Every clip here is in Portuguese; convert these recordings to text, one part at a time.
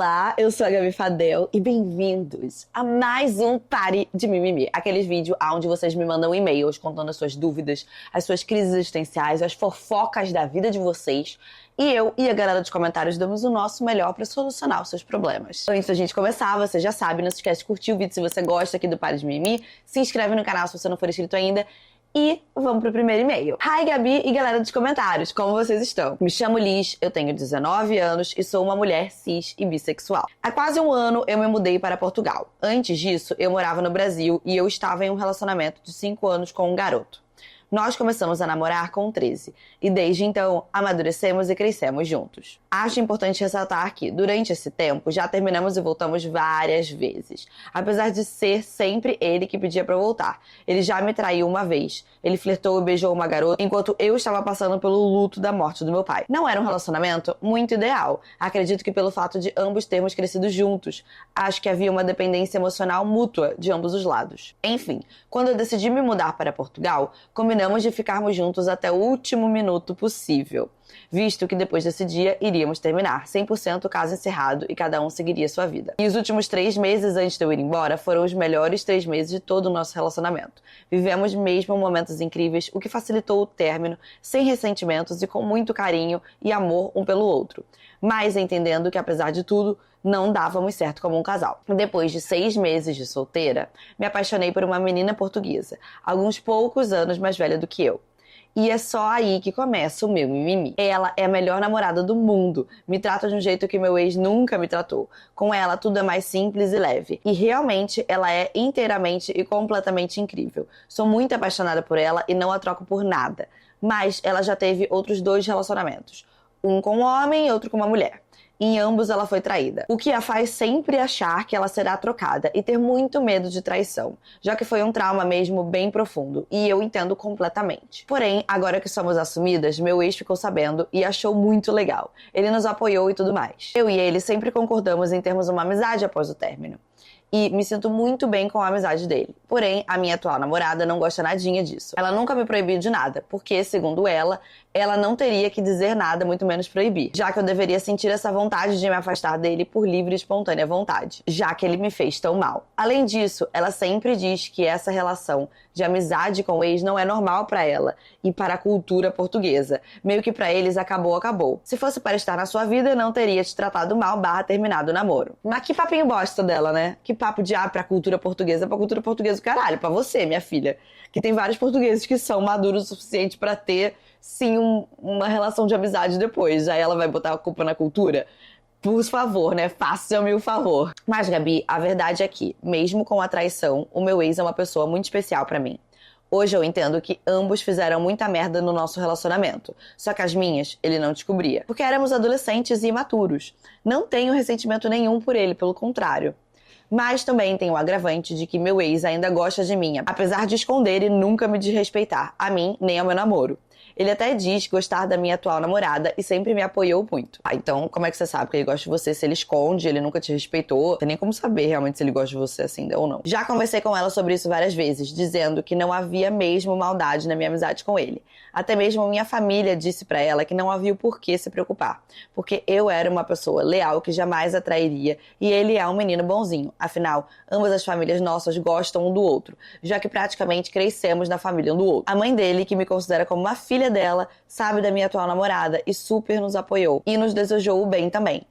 Olá, eu sou a Gabi Fadel e bem-vindos a mais um Pare de Mimimi. Aqueles vídeos onde vocês me mandam e-mails contando as suas dúvidas, as suas crises existenciais, as fofocas da vida de vocês. E eu e a galera dos comentários damos o nosso melhor pra solucionar os seus problemas. Antes da gente começar, você já sabe, não se esquece de curtir o vídeo se você gosta aqui do Pare de Mimimi. Se inscreve no canal se você não for inscrito ainda. E vamos pro primeiro e-mail. Hi, Gabi e galera dos comentários, como vocês estão? Me chamo Liz, eu tenho 19 anos e sou uma mulher cis e bissexual. Há quase um ano eu me mudei para Portugal. Antes disso, eu morava no Brasil e eu estava em um relacionamento de 5 anos com um garoto. Nós começamos a namorar com 13 e desde então amadurecemos e crescemos juntos. Acho importante ressaltar que, durante esse tempo, já terminamos e voltamos várias vezes. Apesar de ser sempre ele que pedia pra eu voltar. Ele já me traiu uma vez. Ele flertou e beijou uma garota enquanto eu estava passando pelo luto da morte do meu pai. Não era um relacionamento muito ideal. Acredito que pelo fato de ambos termos crescido juntos, acho que havia uma dependência emocional mútua de ambos os lados. Enfim, quando eu decidi me mudar para Portugal, combinamos de ficarmos juntos até o último minuto possível, visto que depois desse dia iríamos terminar, 100% caso encerrado e cada um seguiria sua vida. E os últimos 3 meses antes de eu ir embora foram os melhores 3 meses de todo o nosso relacionamento. Vivemos mesmo momentos incríveis, o que facilitou o término, sem ressentimentos e com muito carinho e amor um pelo outro. Mas entendendo que apesar de tudo, não dávamos certo como um casal. Depois de 6 meses de solteira, me apaixonei por uma menina portuguesa, alguns poucos anos mais velha do que eu. E é só aí que começa o meu mimimi. Ela é a melhor namorada do mundo. Me trata de um jeito que meu ex nunca me tratou. Com ela, tudo é mais simples e leve. E realmente, ela é inteiramente e completamente incrível. Sou muito apaixonada por ela e não a troco por nada. Mas ela já teve outros 2 relacionamentos. Um com um homem e outro com uma mulher. Em ambos ela foi traída, o que a faz sempre achar que ela será trocada e ter muito medo de traição, já que foi um trauma mesmo bem profundo, e eu entendo completamente. Porém, agora que somos assumidas, meu ex ficou sabendo e achou muito legal. Ele nos apoiou e tudo mais. Eu e ele sempre concordamos em termos uma amizade após o término. E me sinto muito bem com a amizade dele. Porém, a minha atual namorada não gosta nadinha disso. Ela nunca me proibiu de nada, porque, segundo ela não teria que dizer nada, muito menos proibir, já que eu deveria sentir essa vontade de me afastar dele por livre e espontânea vontade, já que ele me fez tão mal. Além disso, ela sempre diz que essa relação de amizade com o ex não é normal pra ela e para a cultura portuguesa. Meio que pra eles acabou. Se fosse para estar na sua vida, eu não teria te tratado mal / terminado o namoro. Mas que papinho bosta dela, né? Que papo de pra cultura portuguesa. Pra cultura portuguesa o caralho, pra você, minha filha. Que tem vários portugueses que são maduros o suficiente pra ter, sim, uma relação de amizade depois. Aí ela vai botar a culpa na cultura? Por favor, né? Faça-me o favor. Mas, Gabi, a verdade é que, mesmo com a traição, o meu ex é uma pessoa muito especial pra mim. Hoje eu entendo que ambos fizeram muita merda no nosso relacionamento. Só que as minhas, ele não descobria. Porque éramos adolescentes e imaturos. Não tenho ressentimento nenhum por ele, pelo contrário. Mas também tem o agravante de que meu ex ainda gosta de mim, apesar de esconder e nunca me desrespeitar, a mim nem ao meu namoro. Ele até diz gostar da minha atual namorada e sempre me apoiou muito. Então como é que você sabe que ele gosta de você se ele esconde, ele nunca te respeitou? Não tem nem como saber realmente se ele gosta de você assim ou não. Já conversei com ela sobre isso várias vezes, dizendo que não havia mesmo maldade na minha amizade com ele. Até mesmo minha família disse pra ela que não havia o porquê se preocupar, porque eu era uma pessoa leal que jamais a trairia e ele é um menino bonzinho. Afinal, ambas as famílias nossas gostam um do outro, já que praticamente crescemos na família um do outro. A mãe dele, que me considera como uma filha dela, sabe da minha atual namorada e super nos apoiou e nos desejou o bem também.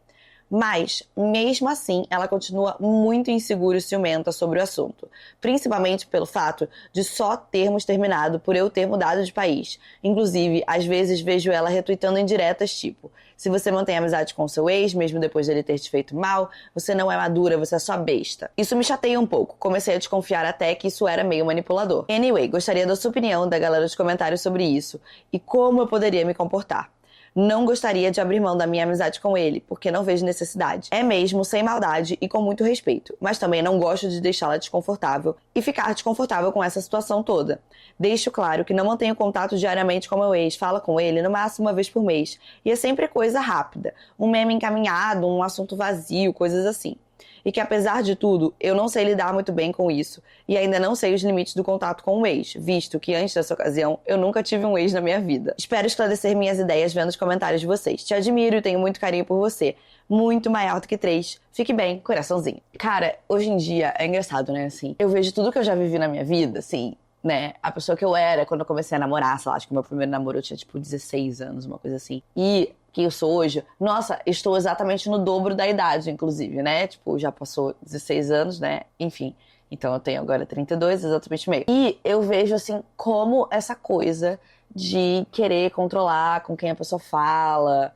Mas, mesmo assim, ela continua muito insegura e ciumenta sobre o assunto. Principalmente pelo fato de só termos terminado por eu ter mudado de país. Inclusive, às vezes vejo ela retweetando indiretas tipo: se você mantém amizade com seu ex, mesmo depois dele ter te feito mal, você não é madura, você é só besta. Isso me chateia um pouco. Comecei a desconfiar até que isso era meio manipulador. Anyway, gostaria da sua opinião, da galera dos comentários sobre isso e como eu poderia me comportar. Não gostaria de abrir mão da minha amizade com ele, porque não vejo necessidade. É mesmo sem maldade e com muito respeito, mas também não gosto de deixá-la desconfortável e ficar desconfortável com essa situação toda. Deixo claro que não mantenho contato diariamente com meu ex, falo com ele no máximo uma vez por mês, e é sempre coisa rápida, um meme encaminhado, um assunto vazio, coisas assim. E que apesar de tudo, eu não sei lidar muito bem com isso e ainda não sei os limites do contato com o ex, visto que antes dessa ocasião eu nunca tive um ex na minha vida. Espero esclarecer minhas ideias vendo os comentários de vocês. Te admiro e tenho muito carinho por você, muito maior do que 3. Fique bem, coraçãozinho. Cara, hoje em dia é engraçado, né? Assim, eu vejo tudo que eu já vivi na minha vida, assim, né? A pessoa que eu era quando eu comecei a namorar, sei lá, acho que o meu primeiro namoro eu tinha tipo 16 anos, uma coisa assim. E quem eu sou hoje, nossa, estou exatamente no dobro da idade, inclusive, né? Tipo, já passou 16 anos, né? Enfim. Então eu tenho agora 32, exatamente meio. E eu vejo, assim, como essa coisa de querer controlar com quem a pessoa fala,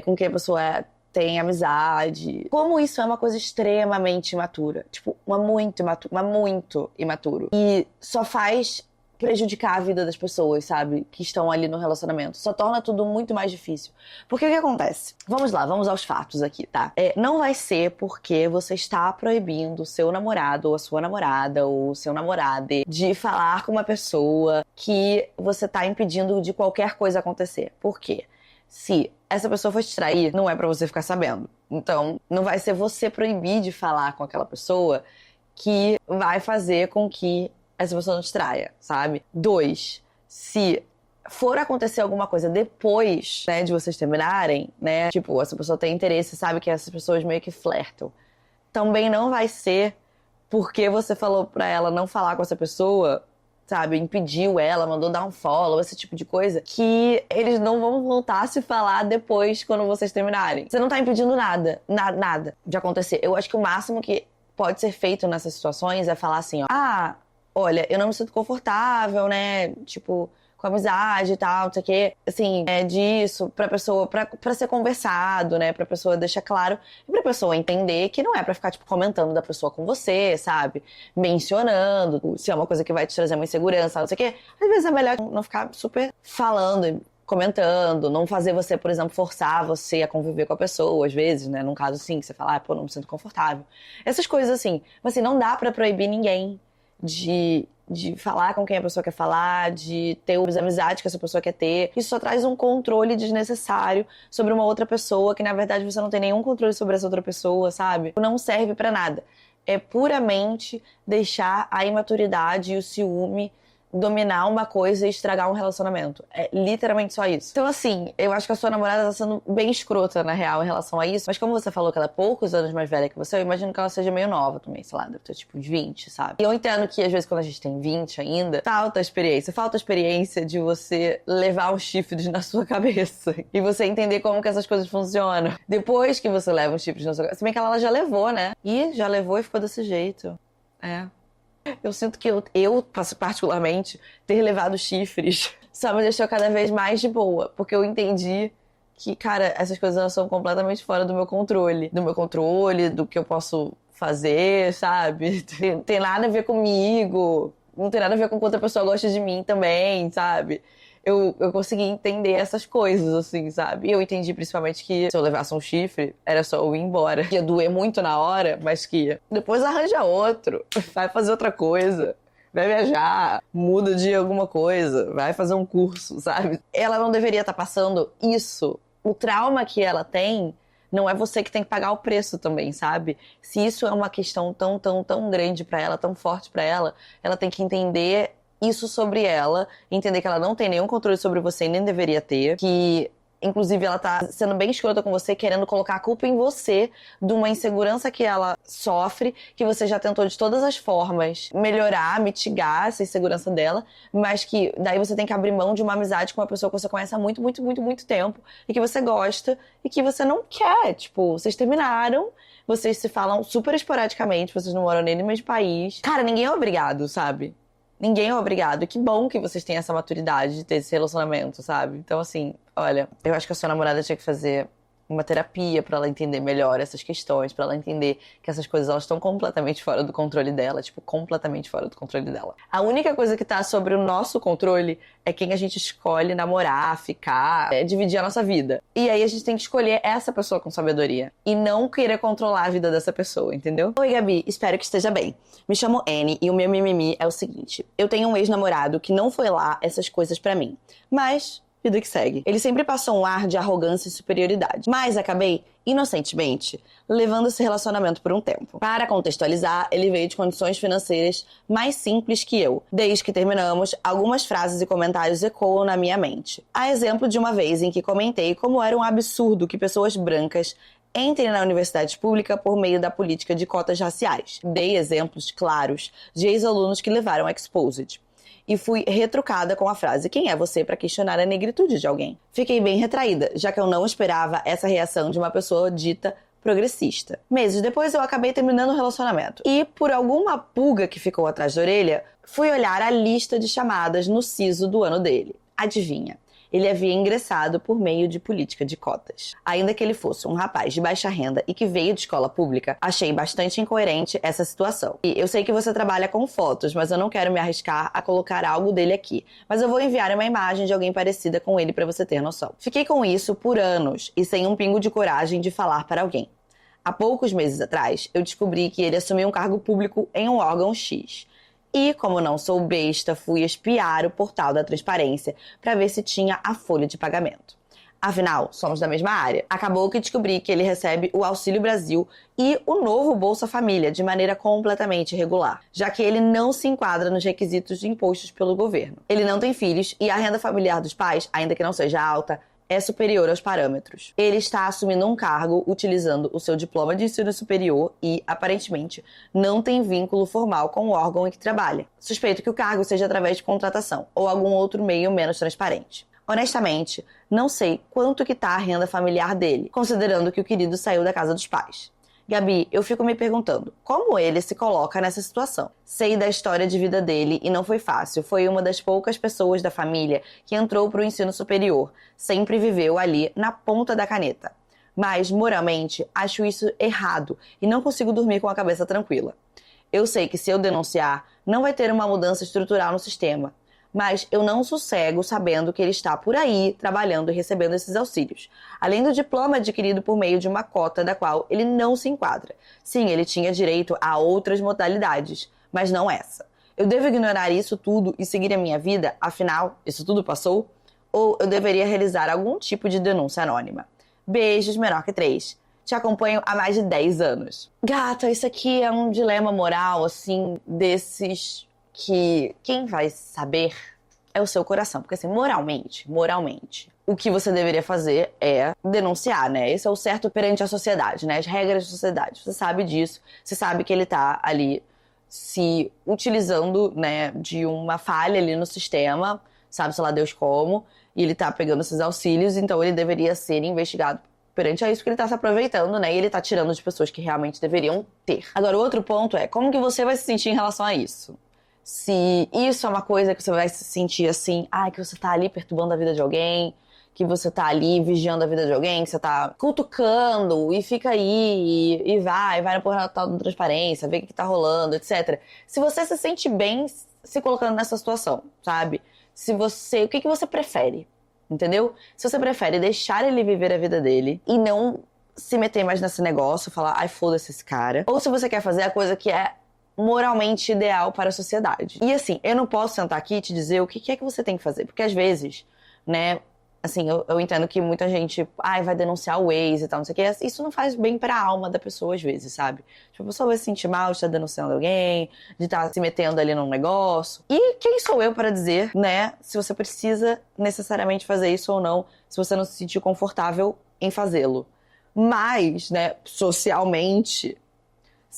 com quem a pessoa tem amizade. Como isso é uma coisa extremamente imatura. Tipo, muito imaturo. E só faz prejudicar a vida das pessoas, sabe? Que estão ali no relacionamento. Só torna tudo muito mais difícil. Porque o que acontece? Vamos lá, vamos aos fatos aqui, tá? Não vai ser porque você está proibindo o seu namorado ou a sua namorada ou o seu namorado de falar com uma pessoa que você tá impedindo de qualquer coisa acontecer. Por quê? Se essa pessoa for te trair, não é pra você ficar sabendo. Então, não vai ser você proibir de falar com aquela pessoa que vai fazer com que essa pessoa não te traia, sabe? 2, se for acontecer alguma coisa depois, né, de vocês terminarem, né? Tipo, essa pessoa tem interesse, sabe que essas pessoas meio que flertam. Também não vai ser porque você falou pra ela não falar com essa pessoa, sabe, impediu ela, mandou dar um follow, esse tipo de coisa, que eles não vão voltar a se falar depois, quando vocês terminarem. Você não tá impedindo nada de acontecer. Eu acho que o máximo que pode ser feito nessas situações é falar assim, ó, olha, eu não me sinto confortável, né, tipo, com amizade e tal, não sei o quê, assim, disso, pra pessoa, pra ser conversado, né, pra pessoa deixar claro, e pra pessoa entender que não é pra ficar, tipo, comentando da pessoa com você, sabe, mencionando, se é uma coisa que vai te trazer uma insegurança, não sei o quê, às vezes é melhor não ficar super falando, comentando, não fazer você, por exemplo, forçar você a conviver com a pessoa, às vezes, né, num caso assim, que você fala, pô, não me sinto confortável, essas coisas assim, mas assim, não dá pra proibir ninguém de falar com quem a pessoa quer falar, de ter as amizades que essa pessoa quer ter. Isso só traz um controle desnecessário sobre uma outra pessoa, que na verdade você não tem nenhum controle sobre essa outra pessoa, sabe? Não serve pra nada. É puramente deixar a imaturidade e o ciúme dominar uma coisa e estragar um relacionamento. É literalmente só isso. Então, assim, eu acho que a sua namorada tá sendo bem escrota, na real, em relação a isso. Mas como você falou que ela é poucos anos mais velha que você, eu imagino que ela seja meio nova também, sei lá, deve ter tipo uns 20, sabe? E eu entendo que, às vezes, quando a gente tem 20 ainda, falta experiência de você levar uns chifres na sua cabeça. E você entender como que essas coisas funcionam. Depois que você leva uns chifres na sua cabeça. Se bem que ela já levou, né? E já levou e ficou desse jeito. Eu sinto que eu, particularmente, ter levado chifres só me deixou cada vez mais de boa. Porque eu entendi que, cara, essas coisas elas são completamente fora do meu controle. Do meu controle, do que eu posso fazer, sabe? Não tem nada a ver comigo. Não tem nada a ver com quanto a pessoa gosta de mim também, sabe? Eu consegui entender essas coisas, assim, sabe? E eu entendi principalmente que se eu levasse um chifre, era só eu ir embora. Ia doer muito na hora, mas que depois arranja outro, vai fazer outra coisa, vai viajar, muda de alguma coisa, vai fazer um curso, sabe? Ela não deveria estar passando isso. O trauma que ela tem, não é você que tem que pagar o preço também, sabe? Se isso é uma questão tão grande pra ela, tão forte pra ela, ela tem que entender isso sobre ela, entender que ela não tem nenhum controle sobre você e nem deveria ter, que inclusive ela tá sendo bem escrota com você, querendo colocar a culpa em você de uma insegurança que ela sofre, que você já tentou de todas as formas melhorar, mitigar essa insegurança dela, mas que daí você tem que abrir mão de uma amizade com uma pessoa que você conhece há muito tempo e que você gosta e que você não quer. Tipo, vocês terminaram, vocês se falam super esporadicamente, vocês não moram nem no mesmo país. Cara, ninguém é obrigado, sabe? Ninguém é obrigado. E que bom que vocês têm essa maturidade de ter esse relacionamento, sabe? Então, assim, olha, eu acho que a sua namorada tinha que fazer uma terapia pra ela entender melhor essas questões, pra ela entender que essas coisas elas estão completamente fora do controle dela, tipo, completamente fora do controle dela. A única coisa que tá sobre o nosso controle é quem a gente escolhe namorar, ficar, dividir a nossa vida. E aí a gente tem que escolher essa pessoa com sabedoria e não querer controlar a vida dessa pessoa, entendeu? Oi, Gabi, espero que esteja bem. Me chamo Annie e o meu mimimi é o seguinte: eu tenho um ex-namorado que não foi lá essas coisas pra mim, mas vida que segue. Ele sempre passou um ar de arrogância e superioridade. Mas acabei, inocentemente, levando esse relacionamento por um tempo. Para contextualizar, ele veio de condições financeiras mais simples que eu. Desde que terminamos, algumas frases e comentários ecoam na minha mente. A exemplo de uma vez em que comentei como era um absurdo que pessoas brancas Entre na universidade pública por meio da política de cotas raciais. Dei exemplos claros de ex-alunos que levaram exposed. E fui retrucada com a frase: quem é você para questionar a negritude de alguém? Fiquei bem retraída, já que eu não esperava essa reação de uma pessoa dita progressista. Meses depois eu acabei terminando o relacionamento. E, por alguma pulga que ficou atrás da orelha, fui olhar a lista de chamadas no siso do ano dele. Adivinha? Ele havia ingressado por meio de política de cotas. Ainda que ele fosse um rapaz de baixa renda e que veio de escola pública, achei bastante incoerente essa situação. E eu sei que você trabalha com fotos, mas eu não quero me arriscar a colocar algo dele aqui. Mas eu vou enviar uma imagem de alguém parecida com ele para você ter noção. Fiquei com isso por anos e sem um pingo de coragem de falar para alguém. Há poucos meses atrás, eu descobri que ele assumiu um cargo público em um órgão X. E, como não sou besta, fui espiar o portal da transparência para ver se tinha a folha de pagamento. Afinal, somos da mesma área. Acabou que descobri que ele recebe o Auxílio Brasil e o novo Bolsa Família de maneira completamente irregular, já que ele não se enquadra nos requisitos impostos pelo governo. Ele não tem filhos e a renda familiar dos pais, ainda que não seja alta, é superior aos parâmetros. Ele está assumindo um cargo utilizando o seu diploma de ensino superior e, aparentemente, não tem vínculo formal com o órgão em que trabalha. Suspeito que o cargo seja através de contratação ou algum outro meio menos transparente. Honestamente, não sei quanto que tá a renda familiar dele, considerando que o querido saiu da casa dos pais. Gabi, eu fico me perguntando, como ele se coloca nessa situação? Sei da história de vida dele e não foi fácil. Foi uma das poucas pessoas da família que entrou para o ensino superior. Sempre viveu ali na ponta da caneta. Mas, moralmente, acho isso errado e não consigo dormir com a cabeça tranquila. Eu sei que se eu denunciar, não vai ter uma mudança estrutural no sistema. Mas eu não sossego sabendo que ele está por aí trabalhando e recebendo esses auxílios. Além do diploma adquirido por meio de uma cota da qual ele não se enquadra. Sim, ele tinha direito a outras modalidades, mas não essa. Eu devo ignorar isso tudo e seguir a minha vida? Afinal, isso tudo passou? Ou eu deveria realizar algum tipo de denúncia anônima? Beijos, menor que 3. Te acompanho há mais de 10 anos. Gata, isso aqui é um dilema moral, assim, desses que quem vai saber é o seu coração. Porque assim, moralmente, o que você deveria fazer é denunciar, né? Esse é o certo perante a sociedade, né? As regras da sociedade. Você sabe disso, você sabe que ele tá ali se utilizando, né, de uma falha ali no sistema, sabe, sei lá Deus como, e ele tá pegando esses auxílios, então ele deveria ser investigado perante a isso, que ele tá se aproveitando, né, e ele tá tirando de pessoas que realmente deveriam ter. Agora, o outro ponto é, como que você vai se sentir em relação a isso? Se isso é uma coisa que você vai se sentir assim, que você tá ali perturbando a vida de alguém, que você tá ali vigiando a vida de alguém, que você tá cutucando e fica aí e vai no portal da transparência, vê o que tá rolando, etc. Se você se sente bem se colocando nessa situação, sabe? O que você prefere, entendeu? Se você prefere deixar ele viver a vida dele e não se meter mais nesse negócio, falar, foda-se esse cara, ou se você quer fazer a coisa que é moralmente ideal para a sociedade. E assim, eu não posso sentar aqui e te dizer o que é que você tem que fazer, porque às vezes, né, assim, eu entendo que muita gente, vai denunciar o ex e tal, não sei o que, isso não faz bem pra alma da pessoa às vezes, sabe? Tipo, a pessoa vai se sentir mal de estar denunciando alguém, de estar se metendo ali num negócio. E quem sou eu para dizer, né, se você precisa necessariamente fazer isso ou não, se você não se sentir confortável em fazê-lo. Mas, né, socialmente,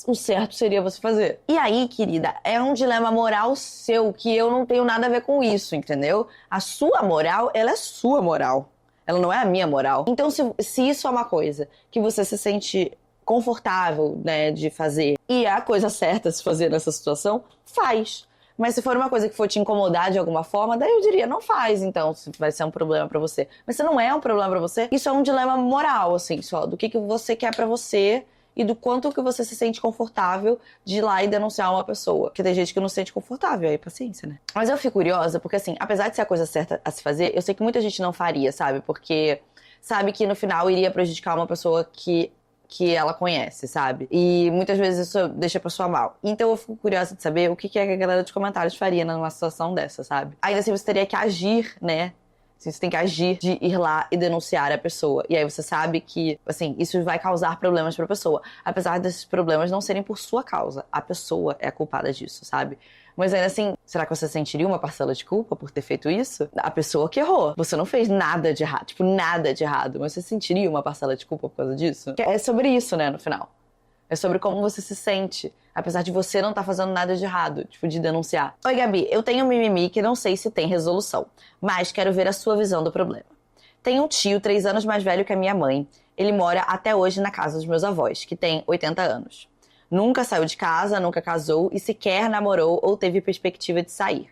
o certo seria você fazer. E aí, querida, é um dilema moral seu, que eu não tenho nada a ver com isso, entendeu? A sua moral, ela é sua moral. Ela não é a minha moral. Então, se isso é uma coisa que você se sente confortável, né, de fazer, e é a coisa certa a se fazer nessa situação, faz. Mas se for uma coisa que for te incomodar de alguma forma, daí eu diria, não faz, então, se vai ser um problema pra você. Mas se não é um problema pra você, isso é um dilema moral, assim, só do que você quer pra você e do quanto que você se sente confortável de ir lá e denunciar uma pessoa. Porque tem gente que não se sente confortável, aí paciência, né? Mas eu fico curiosa, porque assim, apesar de ser a coisa certa a se fazer, eu sei que muita gente não faria, sabe? Porque sabe que no final iria prejudicar uma pessoa que ela conhece, sabe? E muitas vezes isso deixa a pessoa mal. Então eu fico curiosa de saber o que é que a galera dos comentários faria numa situação dessa, sabe? Ainda assim você teria que agir, né? Você tem que agir de ir lá e denunciar a pessoa. E aí você sabe que, assim, isso vai causar problemas pra pessoa. Apesar desses problemas não serem por sua causa. A pessoa é a culpada disso, sabe? Mas ainda assim, será que você sentiria uma parcela de culpa por ter feito isso? A pessoa que errou. Você não fez nada de errado, tipo, nada de errado. Mas você sentiria uma parcela de culpa por causa disso? É sobre isso, né, no final. É sobre como você se sente, apesar de você não estar fazendo nada de errado, tipo, de denunciar. Oi, Gabi, eu tenho um mimimi que não sei se tem resolução, mas quero ver a sua visão do problema. Tenho um tio 3 anos mais velho que a minha mãe. Ele mora até hoje na casa dos meus avós, que tem 80 anos. Nunca saiu de casa, nunca casou e sequer namorou ou teve perspectiva de sair.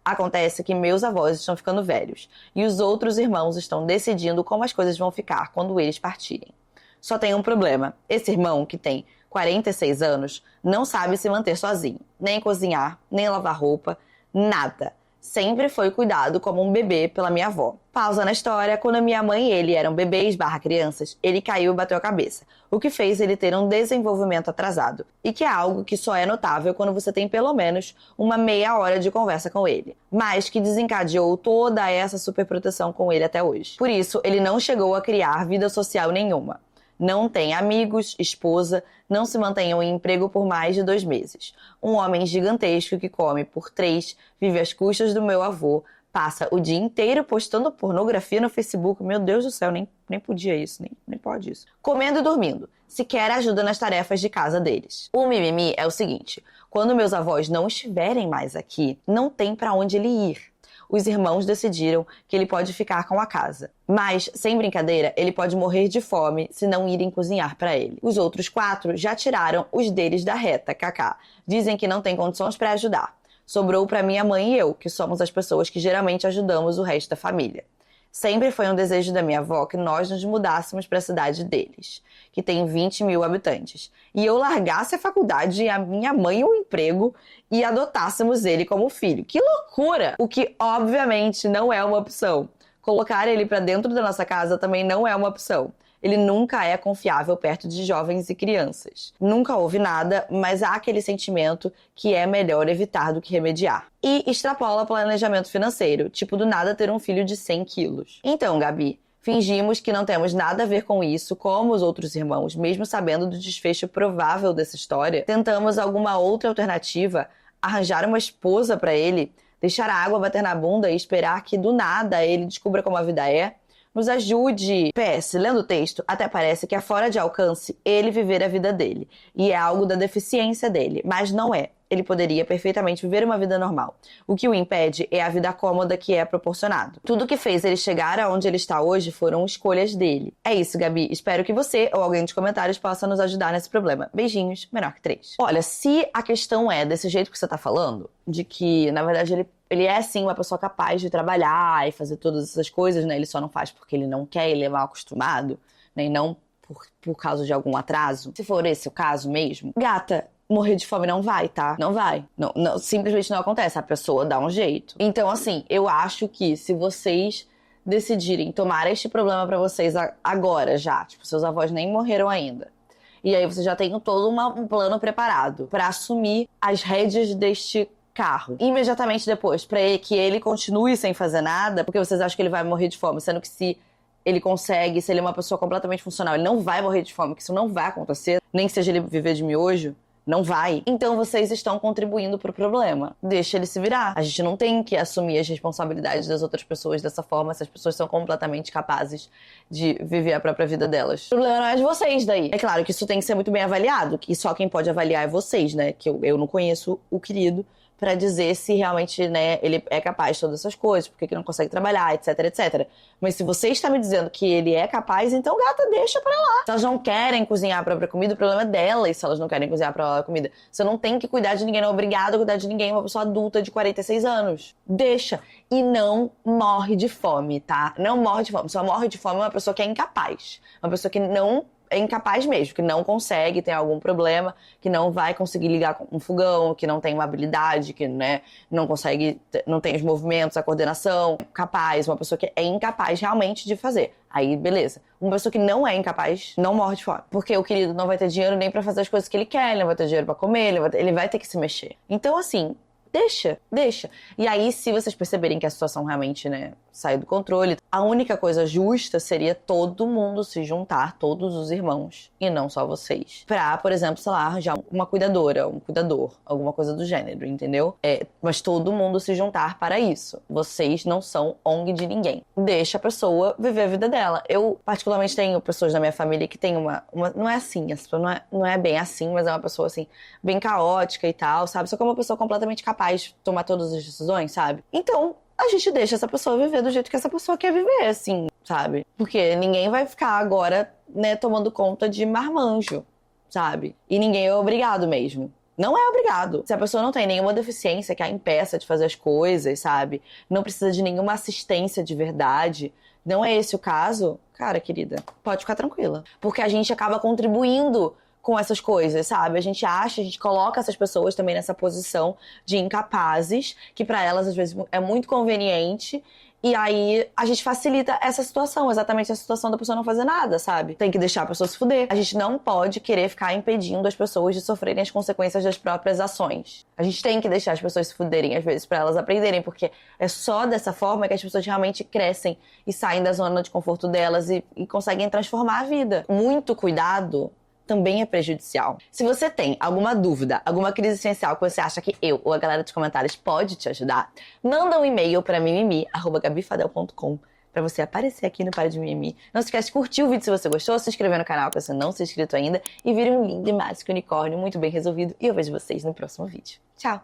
Acontece que meus avós estão ficando velhos e os outros irmãos estão decidindo como as coisas vão ficar quando eles partirem. Só tem um problema. Esse irmão, que tem 46 anos, não sabe se manter sozinho. Nem cozinhar, nem lavar roupa, nada. Sempre foi cuidado como um bebê pela minha avó. Pausa na história, quando a minha mãe e ele eram bebês/crianças, ele caiu e bateu a cabeça, o que fez ele ter um desenvolvimento atrasado. E que é algo que só é notável quando você tem pelo menos uma meia hora de conversa com ele. Mas que desencadeou toda essa superproteção com ele até hoje. Por isso, ele não chegou a criar vida social nenhuma. Não tem amigos, esposa, não se mantém em emprego por mais de 2 meses. Um homem gigantesco que come por 3, vive às custas do meu avô, passa o dia inteiro postando pornografia no Facebook. Meu Deus do céu, nem podia isso, nem pode isso. Comendo e dormindo. Sequer ajuda nas tarefas de casa deles. O mimimi é o seguinte, quando meus avós não estiverem mais aqui, não tem pra onde ele ir. Os irmãos decidiram que ele pode ficar com a casa. Mas, sem brincadeira, ele pode morrer de fome se não irem cozinhar pra ele. Os outros 4 já tiraram os deles da reta, kaká. Dizem que não tem condições pra ajudar. Sobrou pra minha mãe e eu, que somos as pessoas que geralmente ajudamos o resto da família. Sempre foi um desejo da minha avó que nós nos mudássemos para a cidade deles, que tem 20 mil habitantes. E eu largasse a faculdade e a minha mãe o emprego e adotássemos ele como filho. Que loucura! O que, obviamente, não é uma opção. Colocar ele para dentro da nossa casa também não é uma opção. Ele nunca é confiável perto de jovens e crianças. Nunca houve nada, mas há aquele sentimento que é melhor evitar do que remediar. E extrapola planejamento financeiro, tipo do nada ter um filho de 100 quilos. Então, Gabi, fingimos que não temos nada a ver com isso, como os outros irmãos, mesmo sabendo do desfecho provável dessa história. Tentamos alguma outra alternativa, arranjar uma esposa para ele, deixar a água bater na bunda e esperar que do nada ele descubra como a vida é. Nos ajude. PS, lendo o texto, até parece que é fora de alcance ele viver a vida dele. E é algo da deficiência dele, mas não é. Ele poderia perfeitamente viver uma vida normal. O que o impede é a vida cômoda que é proporcionado. Tudo que fez ele chegar aonde ele está hoje foram escolhas dele. É isso, Gabi. Espero que você ou alguém dos comentários possa nos ajudar nesse problema. Beijinhos, menor que 3. Olha, se a questão é desse jeito que você tá falando, de que, na verdade, ele é, sim, uma pessoa capaz de trabalhar e fazer todas essas coisas, né? Ele só não faz porque ele não quer, ele é mal acostumado, né? E não por causa de algum atraso. Se for esse o caso mesmo, gata, morrer de fome não vai, tá? Não vai. Não, simplesmente não acontece. A pessoa dá um jeito. Então, assim, eu acho que se vocês decidirem tomar este problema pra vocês agora já, tipo, seus avós nem morreram ainda, e aí você já tem todo um plano preparado pra assumir as rédeas deste carro imediatamente depois, pra que ele continue sem fazer nada, porque vocês acham que ele vai morrer de fome, sendo que se ele consegue, se ele é uma pessoa completamente funcional, ele não vai morrer de fome, que isso não vai acontecer, nem que seja ele viver de miojo, não vai. Então vocês estão contribuindo pro problema. Deixa ele se virar. A gente não tem que assumir as responsabilidades das outras pessoas dessa forma, essas pessoas são completamente capazes de viver a própria vida delas. O problema não é de vocês daí. É claro que isso tem que ser muito bem avaliado, que só quem pode avaliar é vocês, né? Que eu não conheço o querido pra dizer se realmente, né, ele é capaz de todas essas coisas, porque que não consegue trabalhar, etc, etc. Mas se você está me dizendo que ele é capaz, então, gata, deixa pra lá. Se elas não querem cozinhar a própria comida, o problema é delas se elas não querem cozinhar a própria comida. Você não tem que cuidar de ninguém, não é obrigado a cuidar de ninguém, uma pessoa adulta de 46 anos. Deixa. E não morre de fome, tá? Não morre de fome. Só morre de fome uma pessoa que é incapaz. Uma pessoa que não é incapaz mesmo, que não consegue, tem algum problema, que não vai conseguir ligar com um fogão, que não tem uma habilidade, que, né, não consegue, não tem os movimentos, a coordenação, capaz, uma pessoa que é incapaz realmente de fazer. Aí, beleza. Uma pessoa que não é incapaz não morre de fome. Porque o querido não vai ter dinheiro nem pra fazer as coisas que ele quer, ele não vai ter dinheiro pra comer, ele vai ter que se mexer. Então, assim, deixa. E aí, se vocês perceberem que a situação realmente, né, saiu do controle, a única coisa justa seria todo mundo se juntar, todos os irmãos, e não só vocês. Pra, por exemplo, sei lá, arranjar uma cuidadora, um cuidador, alguma coisa do gênero, entendeu? Mas todo mundo se juntar para isso. Vocês não são ONG de ninguém. Deixa a pessoa viver a vida dela. Eu, particularmente, tenho pessoas da minha família que tem uma não é assim, essa pessoa não é bem assim, mas é uma pessoa, assim, bem caótica e tal, sabe? Só que é uma pessoa completamente capaz de tomar todas as decisões, sabe? Então, a gente deixa essa pessoa viver do jeito que essa pessoa quer viver, assim, sabe? Porque ninguém vai ficar agora, né, tomando conta de marmanjo, sabe? E ninguém é obrigado mesmo. Não é obrigado. Se a pessoa não tem nenhuma deficiência que a impeça de fazer as coisas, sabe? Não precisa de nenhuma assistência de verdade. Não é esse o caso, cara, querida, pode ficar tranquila. Porque a gente acaba contribuindo com essas coisas, sabe? A gente coloca essas pessoas também nessa posição de incapazes, que pra elas às vezes é muito conveniente. E aí, a gente facilita essa situação, exatamente a situação da pessoa não fazer nada, sabe? Tem que deixar a pessoa se fuder. A gente não pode querer ficar impedindo as pessoas de sofrerem as consequências das próprias ações. A gente tem que deixar as pessoas se fuderem, às vezes, pra elas aprenderem, porque é só dessa forma que as pessoas realmente crescem e saem da zona de conforto delas e conseguem transformar a vida. Muito cuidado também é prejudicial. Se você tem alguma dúvida, alguma crise existencial que você acha que eu ou a galera dos comentários pode te ajudar, manda um e-mail para mimimi@gabifadel.com pra você aparecer aqui no Para de Mimimi. Não se esquece de curtir o vídeo se você gostou, se inscrever no canal se você não se inscrito ainda e vire um lindo e mágico unicórnio muito bem resolvido. E eu vejo vocês no próximo vídeo. Tchau!